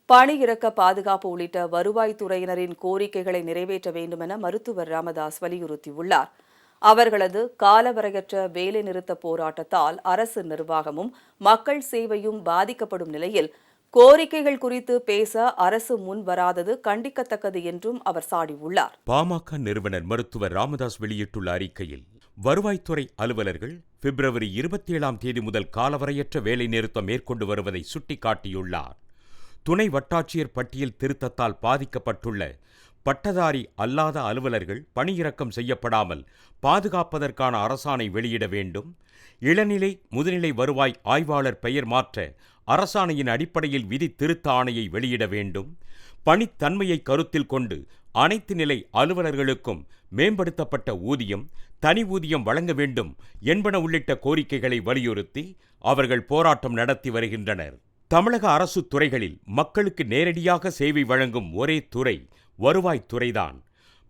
பணியிறக்க பாதுகாப்பு உள்ளிட்ட வருவாய்த்துறையினரின் கோரிக்கைகளை நிறைவேற்ற வேண்டுமென மருத்துவர் ராமதாஸ் வலியுறுத்தியுள்ளார். அவர்களது காலவரையற்ற வேலைநிறுத்த போராட்டத்தால் அரசு நிர்வாகமும் மக்கள் சேவையும் பாதிக்கப்படும் நிலையில் கோரிக்கைகள் குறித்து பேச அரசு முன் வராதது கண்டிக்கத்தக்கது என்றும் அவர் சாடியுள்ளார். பாமக நிறுவனர் மருத்துவர் ராமதாஸ் வெளியிட்டுள்ள அறிக்கையில், வருவாய்த்துறை அலுவலர்கள் பிப்ரவரி 27ஆம் தேதி முதல் காலவரையற்ற வேலைநிறுத்தம் மேற்கொண்டு வருவதை சுட்டிக்காட்டியுள்ளார். துணை வட்டாட்சியர் பட்டியல் திருத்தத்தால் பாதிக்கப்பட்டுள்ள பட்டதாரி அல்லாத அலுவலர்கள் பணியிறக்கம் செய்யப்படாமல் பாதுகாப்பதற்கான அரசாணை வெளியிட வேண்டும். இளநிலை முதுநிலை வருவாய் ஆய்வாளர் பெயர் மாற்ற அரசாணையின் அடிப்படையில் விதி திருத்த ஆணையை வெளியிட வேண்டும். பணித்தன்மையை கருத்தில் கொண்டு அனைத்து நிலை அலுவலர்களுக்கும் மேம்படுத்தப்பட்ட ஊதியம், தனி ஊதியம் வழங்க வேண்டும் என்பன உள்ளிட்ட கோரிக்கைகளை வலியுறுத்தி அவர்கள் போராட்டம் நடத்தி வருகின்றனர். தமிழக அரசு துறைகளில் மக்களுக்கு நேரடியாக சேவை வழங்கும் ஒரே துறை வருவாய்த்துறைதான்.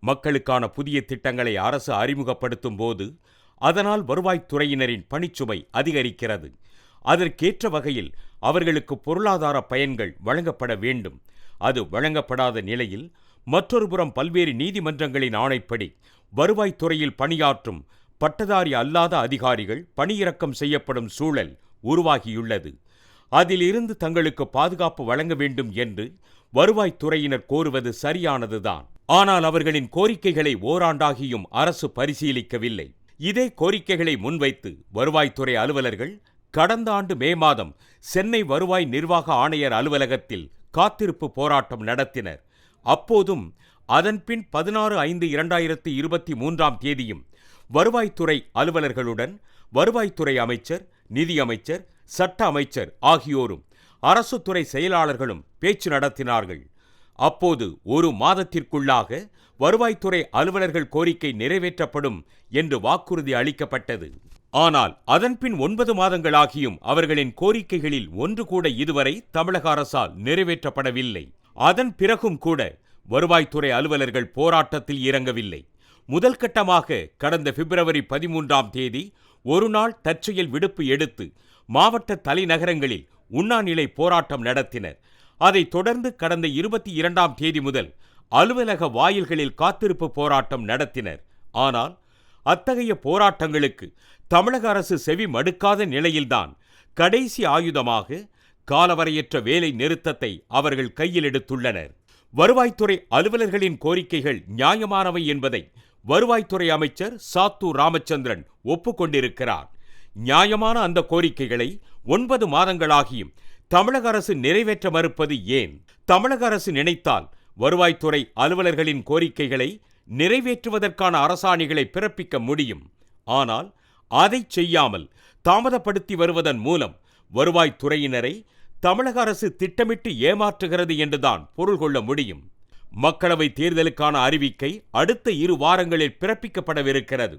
மக்களுக்கான புதிய திட்டங்களை அரசு அறிமுகப்படுத்தும் போது அதனால் வருவாய்த்துறையினரின் பணிச்சுமை அதிகரிக்கிறது. அதற்கேற்ற வகையில் அவர்களுக்கு பொருளாதார பயன்கள் வழங்கப்பட வேண்டும். அது வழங்கப்படாத நிலையில் மற்றொரு புறம் பல்வேறு நீதிமன்றங்களின் ஆணைப்படி வருவாய்த்துறையில் பணியாற்றும் பட்டதாரி அல்லாத அதிகாரிகள் பணியிறக்கம் செய்யப்படும் சூழல் உருவாகியுள்ளது. அதிலிருந்து தங்களுக்கு பாதுகாப்பு வழங்க வேண்டும் என்று வருவாய்த்துறையினர் கோருவது சரியானதுதான். ஆனால் அவர்களின் கோரிக்கைகளை ஓராண்டாகியும் அரசு பரிசீலிக்கவில்லை. இதே கோரிக்கைகளை முன்வைத்து வருவாய்த்துறை அலுவலர்கள் கடந்த ஆண்டு மே மாதம் சென்னை வருவாய் நிர்வாக ஆணையர் அலுவலகத்தில் காத்திருப்பு போராட்டம் நடத்தினர். அப்போதும் அதன்பின் 16/5/2023ஆம் தேதியும் வருவாய்த்துறை அலுவலர்களுடன் வருவாய்த்துறை அமைச்சர், நிதியமைச்சர், சட்ட அமைச்சர் ஆகியோரும் அரசு துறை செயலாளர்களும் பேச்சு நடத்தினார்கள். அப்போது ஒரு மாதத்திற்குள்ளாக வருவாய்த்துறை அலுவலர்கள் கோரிக்கை நிறைவேற்றப்படும் என்று வாக்குறுதி அளிக்கப்பட்டது. ஆனால் அதன்பின் 9 மாதங்களாகியும் அவர்களின் கோரிக்கைகளில் ஒன்று கூட இதுவரை தமிழக அரசால் நிறைவேற்றப்படவில்லை. அதன் பிறகும் கூட வருவாய்த்துறை அலுவலர்கள் போராட்டத்தில் இறங்கவில்லை. முதல் கட்டமாக கடந்த பிப்ரவரி 13ஆம் தேதி ஒரு நாள் தற்செயல் விடுப்பு எடுத்து மாவட்ட தலைநகரங்களில் உண்ணாநிலை போராட்டம் நடத்தினர். அதைத் தொடர்ந்து கடந்த 22ஆம் தேதி முதல் அலுவலக வாயில்களில் காத்திருப்பு போராட்டம் நடத்தினர். ஆனால் அத்தகைய போராட்டங்களுக்கு தமிழக அரசு செவி மடுக்காத நிலையில்தான் கடைசி ஆயுதமாக காலவரையற்ற வேலை நிறுத்தத்தை அவர்கள் கையில் எடுத்துள்ளனர். வருவாய்த்துறை அலுவலர்களின் கோரிக்கைகள் நியாயமானவை என்பதை வருவாய்த்துறை அமைச்சர் சாத்தூர் ராமச்சந்திரன் ஒப்புக்கொண்டிருக்கிறார். நியாயமான அந்த கோரிக்கைகளை 9 மாதங்களாகியும் தமிழக அரசு நிறைவேற்ற மறுப்பது ஏன்? தமிழக அரசு நினைத்தால் வருவாய்த்துறை அலுவலர்களின் கோரிக்கைகளை நிறைவேற்றுவதற்கான அரசாணைகளை பிறப்பிக்க முடியும். ஆனால் அதை செய்யாமல் தாமதப்படுத்தி வருவதன் மூலம் வருவாய்த்துறையினரை தமிழக அரசு திட்டமிட்டு ஏமாற்றுகிறது என்றுதான் பொருள் கொள்ள முடியும். மக்களவை தேர்தலுக்கான அறிவிக்கை அடுத்த 2 வாரங்களில் பிறப்பிக்கப்படவிருக்கிறது.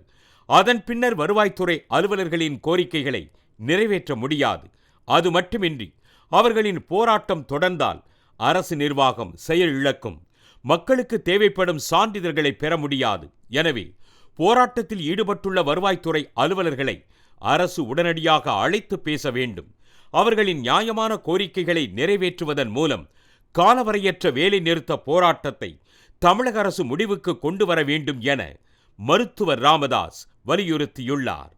அதன் பின்னர் வருவாய்த்துறை அலுவலர்களின் கோரிக்கைகளை நிறைவேற்ற முடியாது. அது மட்டுமின்றி அவர்களின் போராட்டம் தொடர்ந்தால் அரசு நிர்வாகம் செயல் இழக்கும். மக்களுக்கு தேவைப்படும் சான்றிதழ்களை பெற முடியாது. எனவே போராட்டத்தில் ஈடுபட்டுள்ள வருவாய்த்துறை அலுவலர்களை அரசு உடனடியாக அழைத்து பேச வேண்டும். அவர்களின் நியாயமான கோரிக்கைகளை நிறைவேற்றுவதன் மூலம் காலவரையற்ற வேலை நிறுத்த போராட்டத்தை தமிழக அரசு முடிவுக்கு கொண்டு வர வேண்டும் என மருத்துவர் ராமதாஸ் வலியுறுத்தியுள்ளார்.